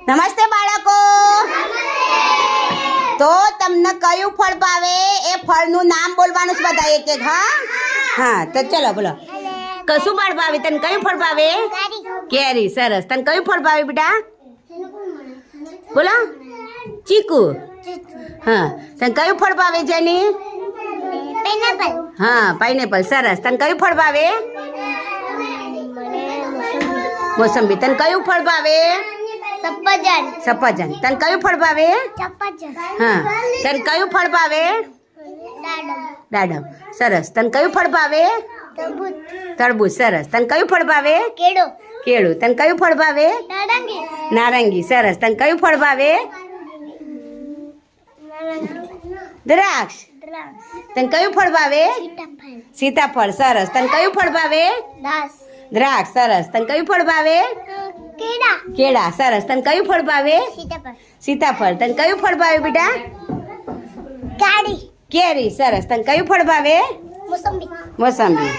નમસ્તે બાળકો. તો તમને કયું ફળ ભાવે એ ફળનું નામ બોલવાનું છે બધા એક એક. હા હા તો ચલો બોલો. કશું ફળ ભાવે? તને કયું ફળ ભાવે? કેરી. સરસ. તને કયું ફળ ભાવે બેટા? બોલો. ચીકુ. હા. તને કયું ફળ ભાવે જેની? પાઇનેપલ. હા પાઇનેપલ. સરસ. તને કયું ફળ ભાવે? મોસંબી. તને કયું ફળ ભાવે? સફરજન. સફરજન. તને કયું ફળ ભાવે? સફરજન. હા. તને કયું ફળ ભાવે? દાડમ. દાડમ. સરસ. તને કયું ફળ ભાવે? તરબૂચ. તરબૂચ. સરસ. તને કયું ફળ ભાવે? કેળો. કેળું. તને કયું ફળ ભાવે? નારંગી. નારંગી. સરસ. તને કયું ફળ ભાવે? દ્રાક્ષ. તને કયું ફળ ભાવે? સીતાફળ. સીતાફળ. સરસ. તને કયું ફળ ભાવે? દાસ. દ્રાક્ષ. સરસ. તને કયું ફળ ભાવે? કેળા. કેળા. સરસ. તને કયું ફળ ભાવે? સીતાફળ. સીતાફળ. તને કયું ફળ ભાવે બેટા? કાળી. કેરી. સરસ. તને કયું ફળ ભાવે? મોસંબી. મોસંબી.